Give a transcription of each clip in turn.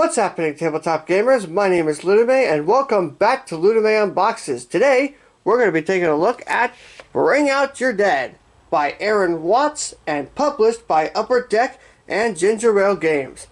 What's happening, tabletop gamers? My name is LeunameGames, and welcome back to LeunameGames Unboxes. Today, we're going to be taking a look at Bring Out Your Dead by Arron Watts and published by Upper Deck and Ginger Ale Games.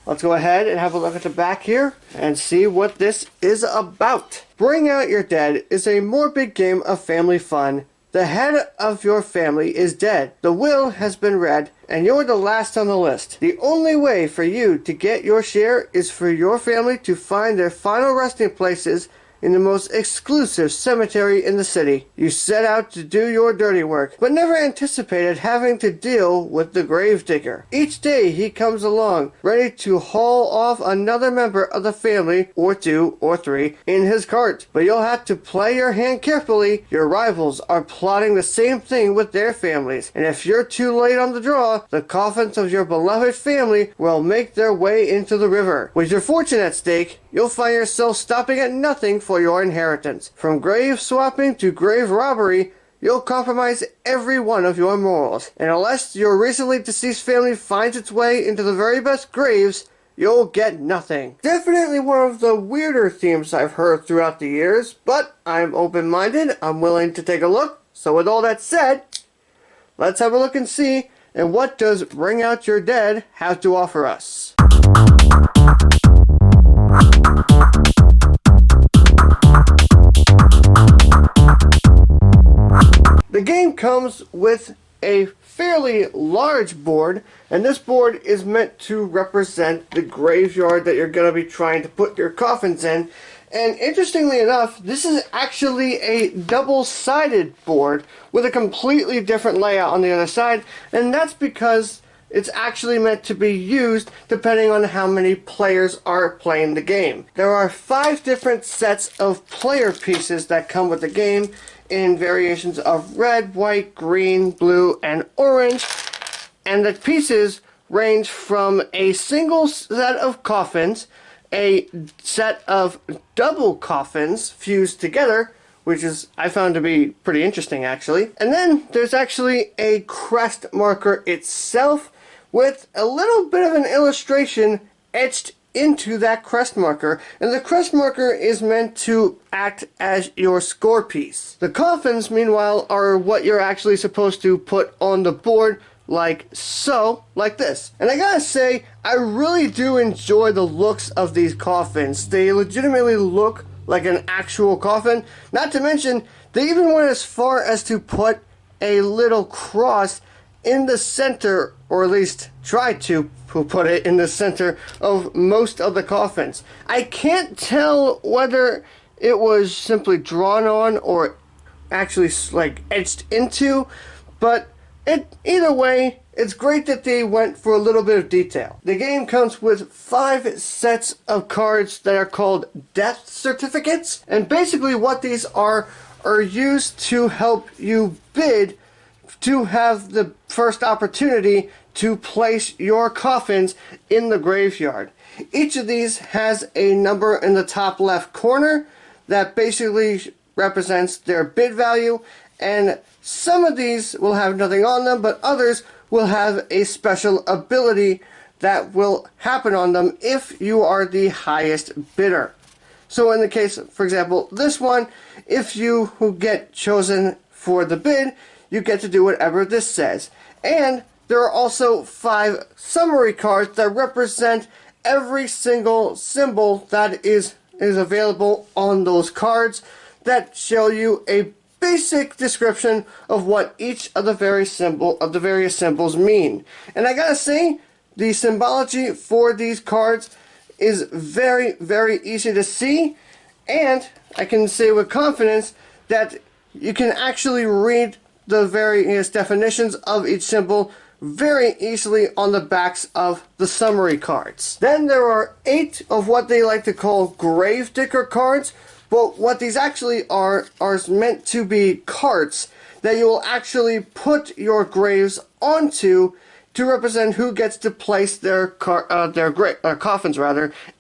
Let's go ahead and have a look at the back here and see what this is about. Bring Out Your Dead is a morbid game of family fun. The head of your family is dead. The will has been read, and you're the last on the list. The only way for you to get your share is for your family to find their final resting places in the most exclusive cemetery in the city. You set out to do your dirty work, but never anticipated having to deal with the gravedigger. Each day he comes along, ready to haul off another member of the family, or two or three, in his cart. But you'll have to play your hand carefully. Your rivals are plotting the same thing with their families, and if you're too late on the draw, the coffins of your beloved family will make their way into the river. With your fortune at stake, you'll find yourself stopping at nothing for your inheritance. From grave swapping to grave robbery, you'll compromise every one of your morals. And unless your recently deceased family finds its way into the very best graves, you'll get nothing. Definitely one of the weirder themes I've heard throughout the years, but I'm open-minded, I'm willing to take a look. So with all that said, let's have a look and see, and what does Bring Out Your Dead have to offer us? The game comes with a fairly large board, and this board is meant to represent the graveyard that you're going to be trying to put your coffins in. And interestingly enough, this is actually a double-sided board with a completely different layout on the other side, and that's because it's actually meant to be used depending on how many players are playing the game. There are 5 different sets of player pieces that come with the game in variations of red, white, green, blue, and orange. And the pieces range from a single set of coffins, a set of double coffins fused together, which is, I found to be pretty interesting actually. And then there's actually a crest marker itself with a little bit of an illustration etched into that crest marker, and the crest marker is meant to act as your score piece. The coffins, meanwhile, are what you're actually supposed to put on the board, like so, like this. And I gotta say, I really do enjoy the looks of these coffins. They legitimately look like an actual coffin. Not to mention, they even went as far as to put a little cross in the center, or at least try to put it in the center of most of the coffins. I can't tell whether it was simply drawn on or actually like etched into, but either way, it's great that they went for a little bit of detail. The game comes with 5 sets of cards that are called death certificates, and basically what these are used to help you bid to have the first opportunity to place your coffins in the graveyard. Each of these has a number in the top left corner that basically represents their bid value, and some of these will have nothing on them, but others will have a special ability that will happen on them if you are the highest bidder. So in the case, for example, this one, if you who get chosen for the bid, you get to do whatever this says. And there are also 5 summary cards that represent every single symbol that is available on those cards, that show you a basic description of what each of the various symbols mean. And I gotta say, the symbology for these cards is very, very easy to see, and I can say with confidence that you can actually read the various definitions of each symbol very easily on the backs of the summary cards. Then there are 8 of what they like to call gravedigger cards, but what these actually are meant to be carts that you will actually put your graves onto to represent who gets to place their coffins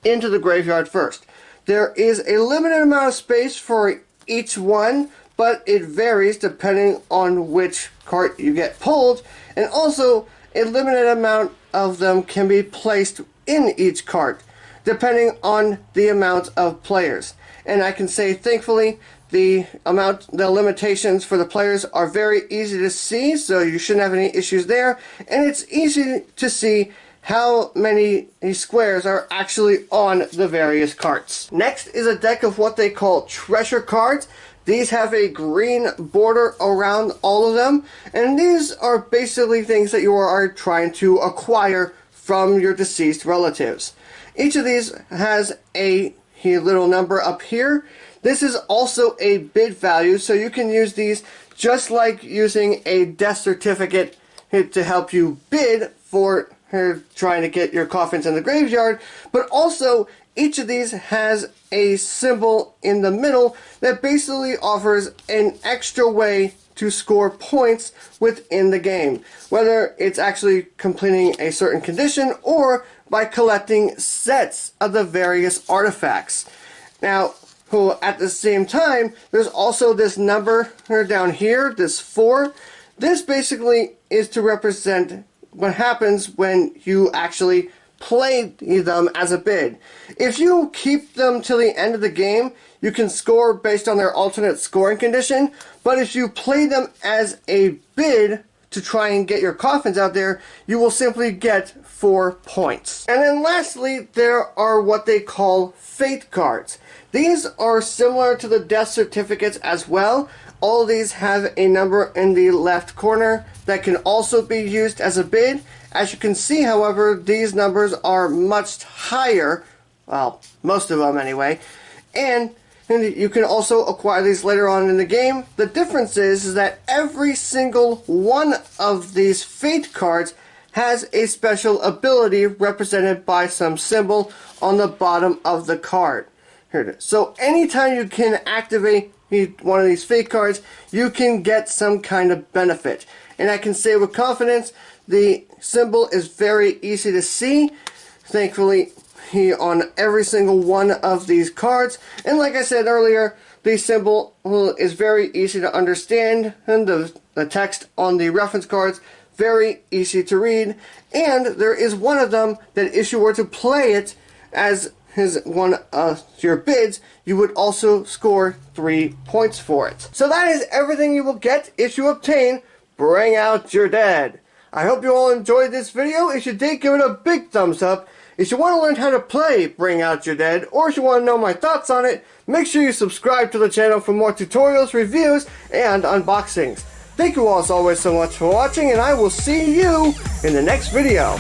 into the graveyard first. There is a limited amount of space for each one, but it varies depending on which cart you get pulled, and also a limited amount of them can be placed in each cart. depending on the amount of players. And I can say, thankfully, the limitations for the players are very easy to see, so you shouldn't have any issues there. And it's easy to see how many squares are actually on the various cards. Next is a deck of what they call treasure cards. These have a green border around all of them, and these are basically things that you are trying to acquire from your deceased relatives. Each of these has a little number up here. This is also a bid value, so you can use these just like using a death certificate to help you bid for trying to get your coffins in the graveyard, but also each of these has a symbol in the middle that basically offers an extra way to score points within the game, whether it's actually completing a certain condition or by collecting sets of the various artifacts. Now, at the same time, there's also this number down here, this 4. This basically is to represent what happens when you actually play them as a bid. If you keep them till the end of the game, you can score based on their alternate scoring condition, but if you play them as a bid to try and get your coffins out there, you will simply get 4 points. And then lastly, there are what they call fate cards. These are similar to the death certificates as well. All these have a number in the left corner that can also be used as a bid. As you can see, however, these numbers are much higher, well, most of them anyway, and you can also acquire these later on in the game. The difference is that every single one of these fate cards has a special ability represented by some symbol on the bottom of the card. Here it is. So anytime you can activate one of these fate cards, you can get some kind of benefit. And I can say with confidence, the symbol is very easy to see. Thankfully, on every single one of these cards. And like I said earlier, the symbol is very easy to understand, and the text on the reference cards, very easy to read. And there is one of them that if you were to play it as one of your bids, you would also score 3 points for it. So that is everything you will get if you obtain Bring Out Your Dead. I hope you all enjoyed this video. If you did, give it a big thumbs up. If you want to learn how to play Bring Out Your Dead, or if you want to know my thoughts on it, make sure you subscribe to the channel for more tutorials, reviews, and unboxings. Thank you all as always so much for watching, and I will see you in the next video.